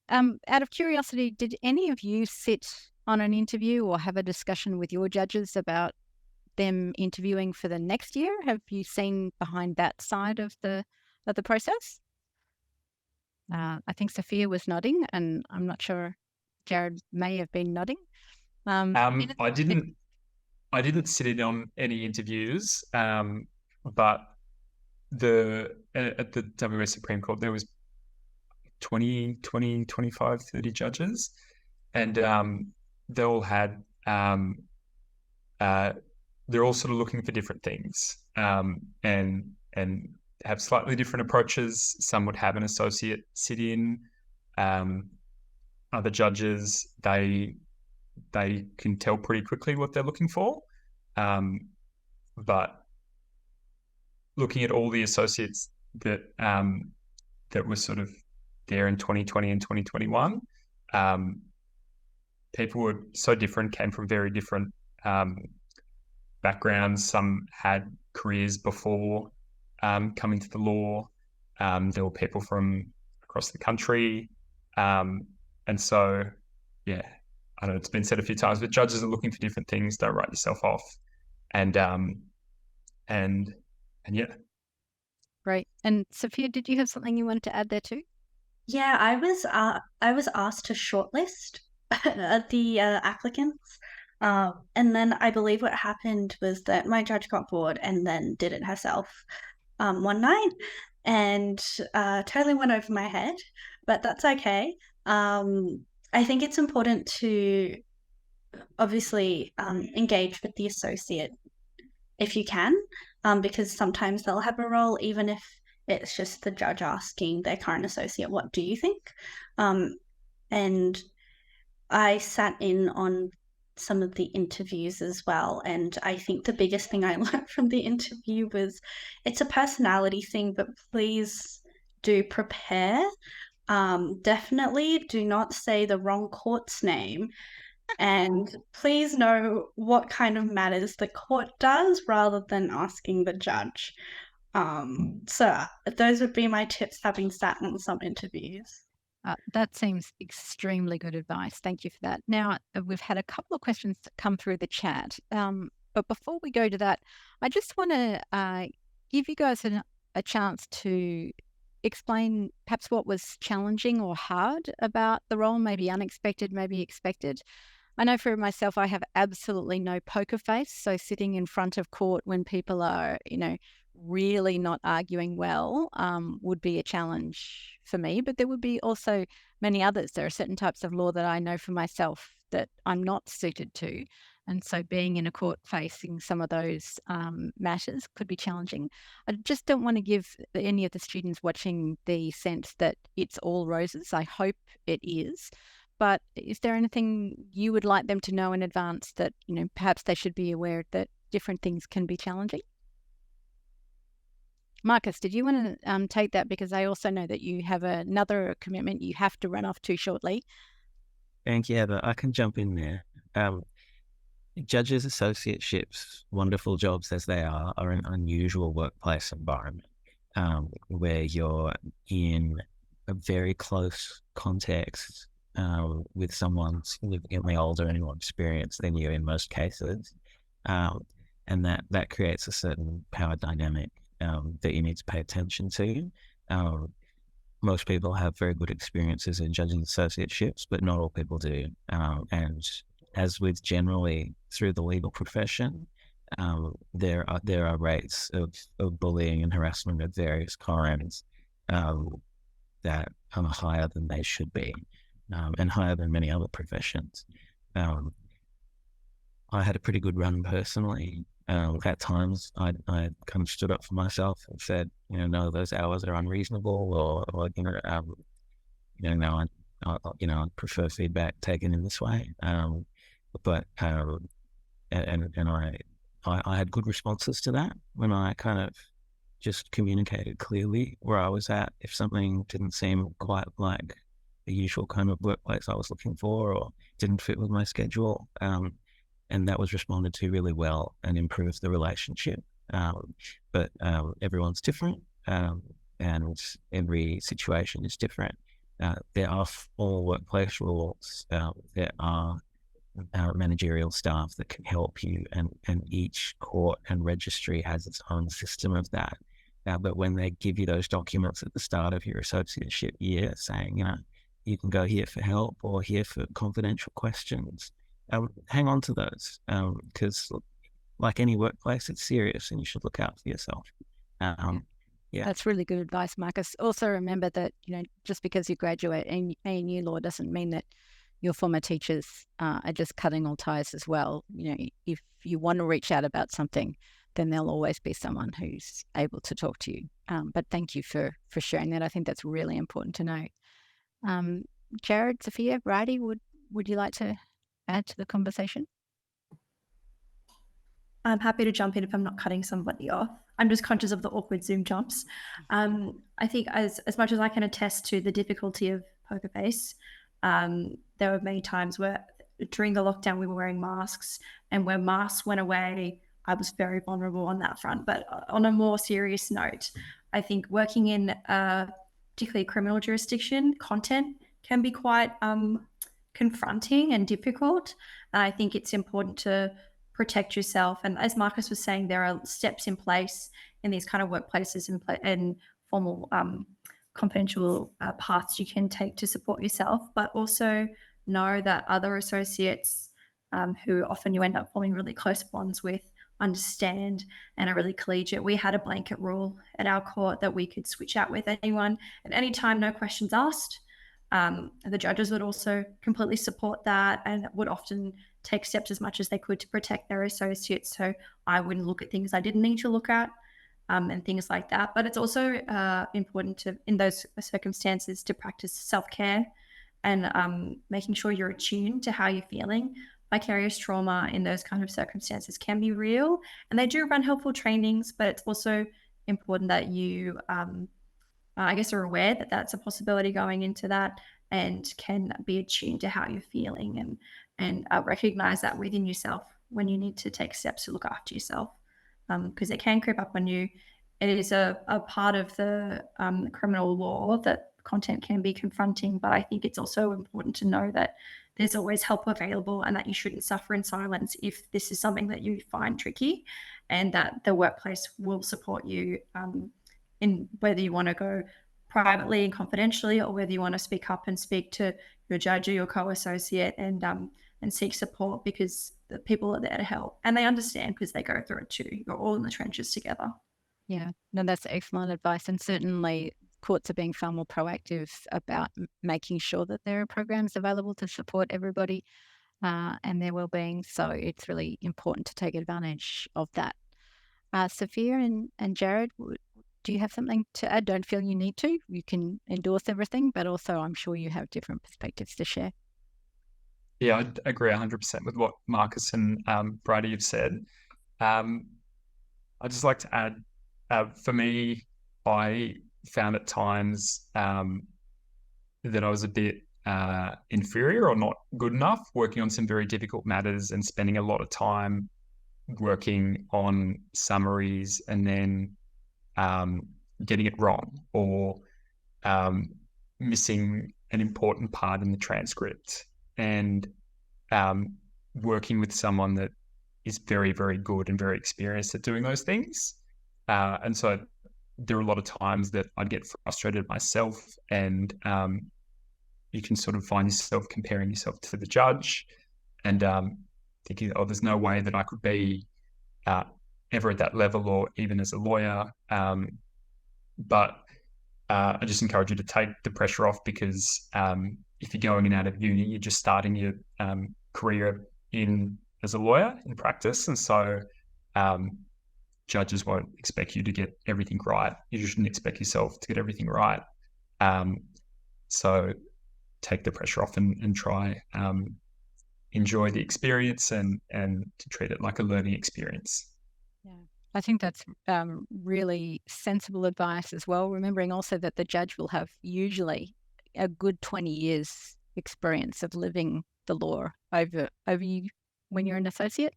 Out of curiosity, did any of you sit on an interview or have a discussion with your judges about them interviewing for the next year? Have you seen behind that side of the process? I think Sophia was nodding, and I'm not sure Jarryd may have been nodding. I didn't sit in on any interviews, but at the WA Supreme Court there was 20, 25, 30 judges, and they all had they're all sort of looking for different things, and have slightly different approaches. Some would have an associate sit in. Other judges, they can tell pretty quickly what they're looking for. But looking at all the associates that were sort of there in 2020 and 2021, people were so different, came from very different backgrounds. Some had careers before coming to the law. There were people from across the country. And so, yeah, I know it's been said a few times, but judges are looking for different things. Don't write yourself off. And yeah. Great. And Sophia, did you have something you wanted to add there too? Yeah, I was asked to shortlist the applicants. And then I believe what happened was that my judge got bored and then did it herself one night, and totally went over my head, but that's okay. I think it's important to obviously engage with the associate if you can, because sometimes they'll have a role, even if it's just the judge asking their current associate, what do you think? And I sat in on some of the interviews as well, and I think the biggest thing I learned from the interview was it's a personality thing, but please do prepare definitely do not say the wrong court's name, and please know what kind of matters the court does rather than asking the judge. So those would be my tips, having sat in some interviews. That seems extremely good advice. Thank you for that. Now, we've had a couple of questions come through the chat. But before we go to that, I just want to give you guys a chance to explain perhaps what was challenging or hard about the role, maybe unexpected, maybe expected. I know for myself, I have absolutely no poker face. So sitting in front of court when people are, really not arguing well would be a challenge for me. But there would be also many others. There are certain types of law that I know for myself that I'm not suited to. And so being in a court facing some of those matters could be challenging. I just don't want to give any of the students watching the sense that it's all roses. I hope it is. But is there anything you would like them to know in advance that, perhaps they should be aware that different things can be challenging? Marcus, did you want to take that? Because I also know that you have another commitment you have to run off to shortly. Thank you, Heather. I can jump in there. Judges' associateships, wonderful jobs as they are an unusual workplace environment where you're in a very close context with someone significantly older and more experienced than you in most cases. And that creates a certain power dynamic that you need to pay attention to. Most people have very good experiences in judging associateships, but not all people do. And as with generally through the legal profession, there are rates of bullying and harassment of various kinds that are higher than they should be, and higher than many other professions. I had a pretty good run personally. At times, I kind of stood up for myself and said, no, those hours are unreasonable, or no, I prefer feedback taken in this way. But I had good responses to that when I kind of just communicated clearly where I was at. If something didn't seem quite like the usual kind of workplace I was looking for, or didn't fit with my schedule, and that was responded to really well and improved the relationship. But everyone's different, and every situation is different. There are formal workplace rules. There are managerial staff that can help you, and each court and registry has its own system of that. But when they give you those documents at the start of your associateship year saying, you can go here for help or here for confidential questions, hang on to those, because like any workplace, it's serious and you should look out for yourself. Yeah. That's really good advice, Marcus. Also remember that, just because you graduate ANU law doesn't mean that your former teachers are just cutting all ties as well. If you want to reach out about something, then there'll always be someone who's able to talk to you. But thank you for sharing that. I think that's really important to know. Jarryd, Sophia, Bridie, would you like to add to the conversation? I'm happy to jump in if I'm not cutting somebody off. I'm just conscious of the awkward Zoom jumps. I think as much as I can attest to the difficulty of poker face, there were many times where during the lockdown we were wearing masks, and when masks went away, I was very vulnerable on that front. But on a more serious note, I think working in particularly criminal jurisdiction, content can be quite confronting and difficult. I think it's important to protect yourself. And as Marcus was saying, there are steps in place in these kind of workplaces and formal confidential paths you can take to support yourself, but also know that other associates who often you end up forming really close bonds with understand and are really collegiate. We had a blanket rule at our court that we could switch out with anyone at any time, no questions asked. The judges would also completely support that and would often take steps as much as they could to protect their associates. So I wouldn't look at things I didn't need to look at and things like that. But it's also important to, in those circumstances, to practice self-care and making sure you're attuned to how you're feeling. Vicarious trauma in those kind of circumstances can be real, and they do run helpful trainings, but it's also important that you I guess, are aware that that's a possibility going into that, and can be attuned to how you're feeling, and recognize that within yourself when you need to take steps to look after yourself, because it can creep up on you. It is a part of the criminal law that content can be confronting, but I think it's also important to know that there's always help available, and that you shouldn't suffer in silence if this is something that you find tricky, and that the workplace will support you in whether you want to go privately and confidentially, or whether you want to speak up and speak to your judge or your co-associate and seek support, because the people are there to help, and they understand because they go through it too. You're all in the trenches together. Yeah, no, that's excellent advice. And certainly courts are being far more proactive about making sure that there are programs available to support everybody and their wellbeing. So it's really important to take advantage of that. Sophia and Jarryd, do you have something to add? Don't feel you need to. You can endorse everything, but also I'm sure you have different perspectives to share. Yeah, I agree 100% with what Marcus and Bridie have said. I'd just like to add, for me, I found at times that I was a bit inferior or not good enough working on some very difficult matters and spending a lot of time working on summaries and then getting it wrong or missing an important part in the transcript, and working with someone that is very, very good and very experienced at doing those things. And so there are a lot of times that I'd get frustrated myself, and you can sort of find yourself comparing yourself to the judge and thinking, oh, there's no way that I could be ever at that level or even as a lawyer. But I just encourage you to take the pressure off, because if you're going in and out of uni, you're just starting your career in as a lawyer in practice. And so judges won't expect you to get everything right. You shouldn't expect yourself to get everything right. So take the pressure off and try enjoy the experience and to treat it like a learning experience. Yeah, I think that's really sensible advice as well, remembering also that the judge will have usually a good 20 years experience of living the law over you when you're an associate,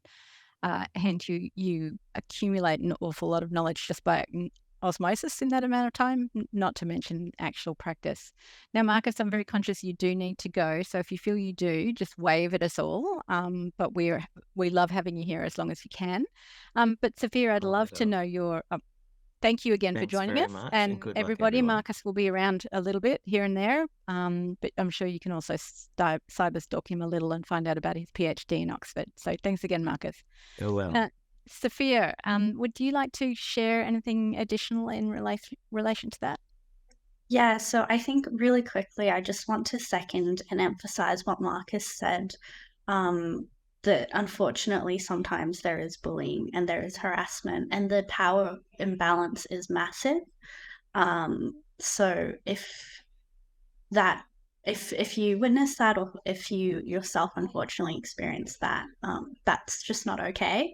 and you accumulate an awful lot of knowledge just by osmosis in that amount of time, not to mention actual practice. Now, Marcus, I'm very conscious you do need to go, so if you feel you do, just wave at us all. But we love having you here as long as you can. But Sophia, I'd love to know your. Thank you again for joining us, and everybody. Marcus will be around a little bit here and there, but I'm sure you can also cyber stalk him a little and find out about his PhD in Oxford. So thanks again, Marcus. Oh well. Sophia, would you like to share anything additional in relation to that? Yeah, so I think really quickly, I just want to second and emphasize what Marcus said, that unfortunately sometimes there is bullying and there is harassment, and the power imbalance is massive. So if you witness that, or if you yourself unfortunately experience that, that's just not okay.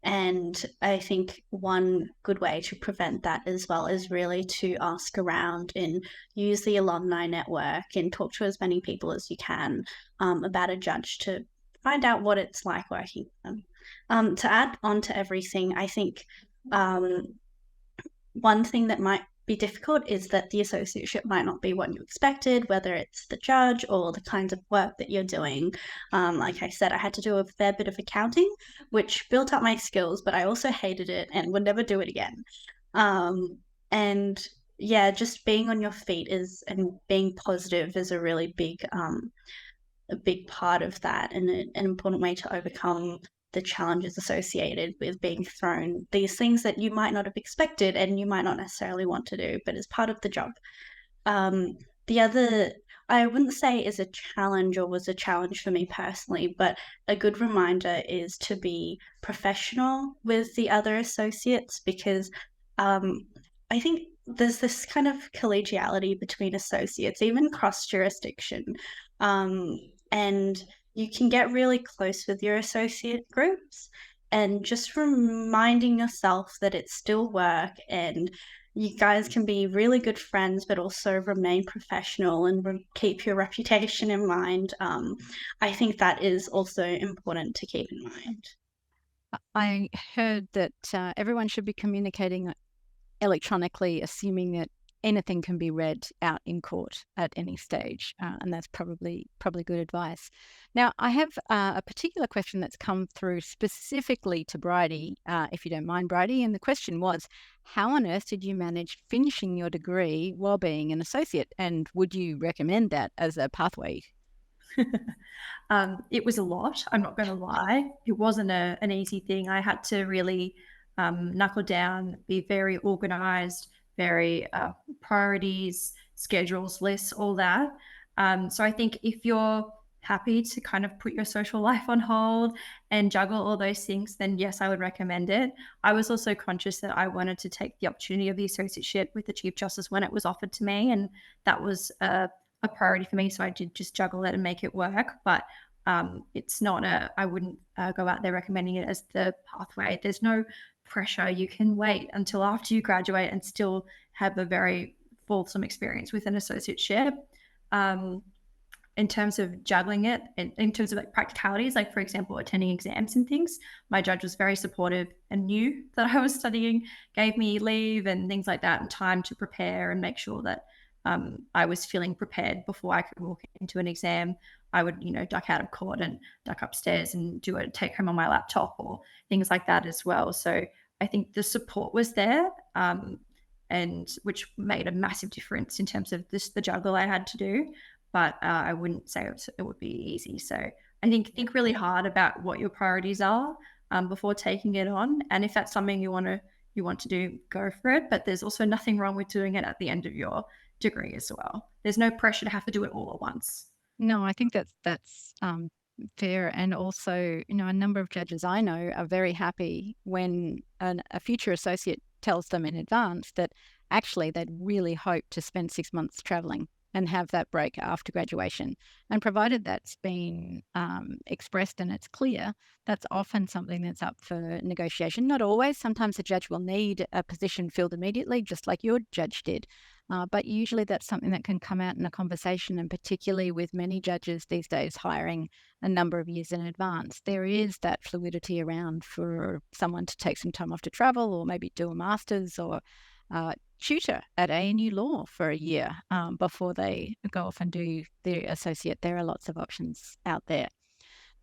And I think one good way to prevent that as well is really to ask around and use the alumni network and talk to as many people as you can about a judge to find out what it's like working with them. To add on to everything, I think one thing that might be difficult is that the associateship might not be what you expected, whether it's the judge or the kinds of work that you're doing. Like I said, I had to do a fair bit of accounting, which built up my skills, but I also hated it and would never do it again. And yeah, just being on your feet and being positive is a really big part of that, and an important way to overcome the challenges associated with being thrown these things that you might not have expected and you might not necessarily want to do, but as part of the job. The other, I wouldn't say is a challenge or was a challenge for me personally, but a good reminder is to be professional with the other associates, because I think there's this kind of collegiality between associates, even cross jurisdiction. And you can get really close with your associate groups, and just reminding yourself that it's still work, and you guys can be really good friends, but also remain professional and keep your reputation in mind. I think that is also important to keep in mind. I heard that everyone should be communicating electronically, assuming that anything can be read out in court at any stage, and that's probably good advice. Now, I have a particular question that's come through specifically to Bridie, if you don't mind, Bridie, and the question was, how on earth did you manage finishing your degree while being an associate, and would you recommend that as a pathway? It was a lot, I'm not going to lie. It wasn't an easy thing. I had to really knuckle down, be very organized, very priorities, schedules, lists, all that. So I think if you're happy to kind of put your social life on hold and juggle all those things, then yes, I would recommend it. I was also conscious that I wanted to take the opportunity of the associateship with the Chief Justice when it was offered to me, and that was a priority for me. So I did just juggle it and make it work. But it's not I wouldn't go out there recommending it as the pathway. There's no pressure. You can wait until after you graduate and still have a very fulsome experience with an associateship. In terms of juggling it, in terms of like practicalities, like for example, attending exams and things, my judge was very supportive and knew that I was studying, gave me leave and things like that and time to prepare and make sure that I was feeling prepared before I could walk into an exam. I would, duck out of court and duck upstairs and do a take home on my laptop or things like that as well. So I think the support was there, and which made a massive difference in terms of the juggle I had to do. But I wouldn't say it would be easy. So I think really hard about what your priorities are before taking it on. And if that's something you want to do, go for it. But there's also nothing wrong with doing it at the end of your degree as well. There's no pressure to have to do it all at once. No, I think that's fair. And also, a number of judges I know are very happy when a future associate tells them in advance that actually they'd really hope to spend 6 months traveling and have that break after graduation. And provided that's been expressed and it's clear, that's often something that's up for negotiation. Not always. Sometimes a judge will need a position filled immediately, just like your judge did. But usually that's something that can come out in a conversation, and particularly with many judges these days hiring a number of years in advance, there is that fluidity around for someone to take some time off to travel or maybe do a master's or tutor at ANU Law for a year before they go off and do their associate. There are lots of options out there.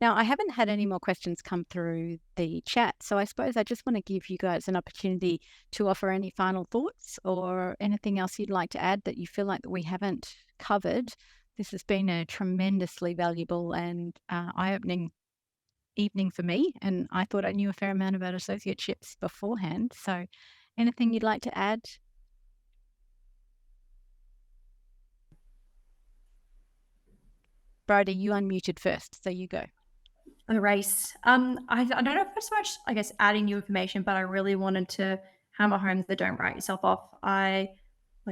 Now, I haven't had any more questions come through the chat, so I suppose I just want to give you guys an opportunity to offer any final thoughts or anything else you'd like to add that you feel like that we haven't covered. This has been a tremendously valuable and eye-opening evening for me, and I thought I knew a fair amount about associateships beforehand. So anything you'd like to add? Bridie, you unmuted first, so you go. The race. I don't know if it's so much, I guess, adding new information, but I really wanted to hammer home that don't write yourself off. Like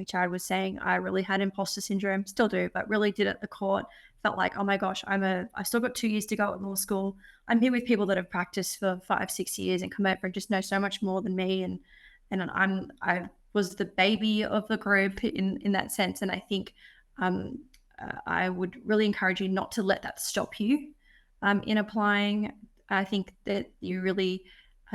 Jarryd was saying, I really had imposter syndrome, still do, but really did at the court. Felt like, oh my gosh, I still got 2 years to go at law school. I'm here with people that have practiced for 5-6 years and come over and just know so much more than me. And I was the baby of the group in that sense. And I think I would really encourage you not to let that stop you in applying. I think that you really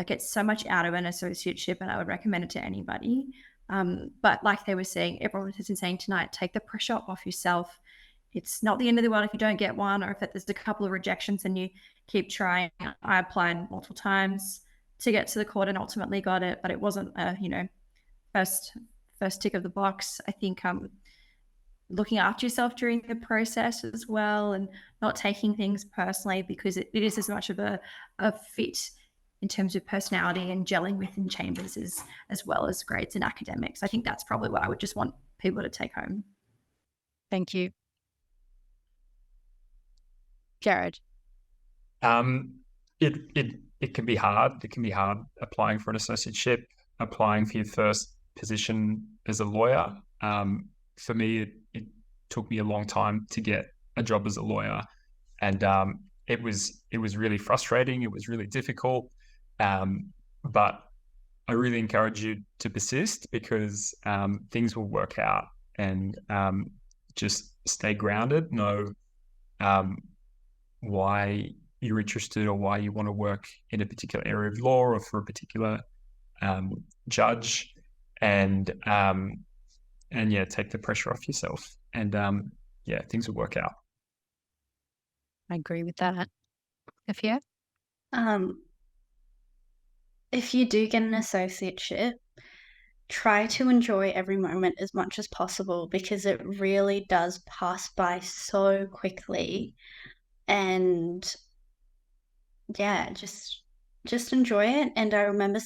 get so much out of an associateship, and I would recommend it to anybody. But like they were saying, everyone has been saying tonight, take the pressure off yourself. It's not the end of the world if you don't get one, or if there's a couple of rejections and you keep trying. I applied multiple times to get to the court and ultimately got it, but it wasn't first tick of the box. I think looking after yourself during the process as well, and not taking things personally, because it is as much of a fit in terms of personality and gelling within chambers as well as grades and academics. I think that's probably what I would just want people to take home. Thank you. Jarryd. It can be hard. It can be hard applying for an associateship, applying for your first position as a lawyer. For me, it took me a long time to get a job as a lawyer, and it was really frustrating. It was really difficult, but I really encourage you to persist, because things will work out, and just stay grounded. Know why you're interested, or why you want to work in a particular area of law or for a particular judge, and take the pressure off yourself, and things will work out. I agree with that. Sophia? If you do get an associateship, try to enjoy every moment as much as possible, because it really does pass by so quickly. And just enjoy it. And I remember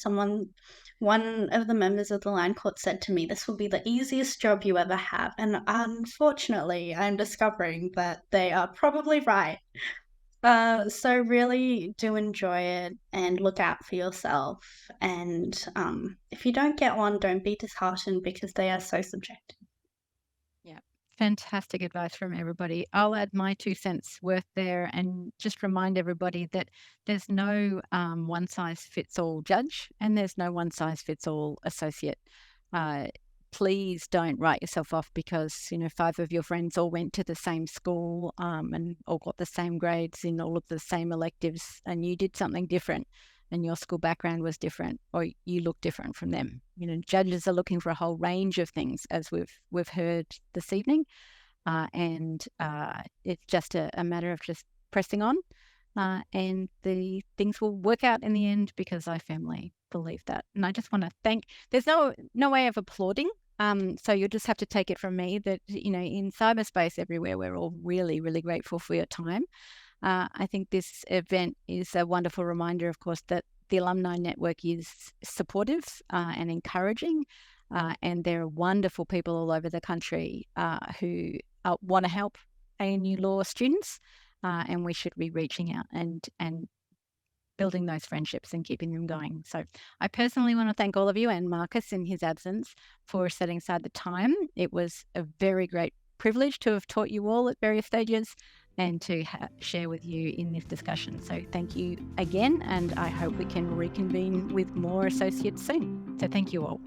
one of the members of the Line Court said to me, "This will be the easiest job you ever have." And unfortunately, I'm discovering that they are probably right. So really do enjoy it and look out for yourself. And if you don't get one, don't be disheartened, because they are so subjective. Yeah, fantastic advice from everybody. I'll add my 2 cents worth there, and just remind everybody that there's no one-size-fits-all judge, and there's no one-size-fits-all associate. Please don't write yourself off because 5 of your friends all went to the same school and all got the same grades in all of the same electives, and you did something different, and your school background was different, or you look different from them. Judges are looking for a whole range of things, as we've heard this evening, and it's just a matter of just pressing on, and the things will work out in the end, because I firmly believe that. And I just want to thank. There's no way of applauding. So you'll just have to take it from me that in cyberspace everywhere, we're all really, really grateful for your time. I think this event is a wonderful reminder, of course, that the alumni network is supportive and encouraging, and there are wonderful people all over the country who want to help ANU law students, and we should be reaching out and building those friendships and keeping them going. So I personally want to thank all of you, and Marcus in his absence, for setting aside the time. It was a very great privilege to have taught you all at various stages and to share with you in this discussion. So thank you again, and I hope we can reconvene with more associates soon. So thank you all.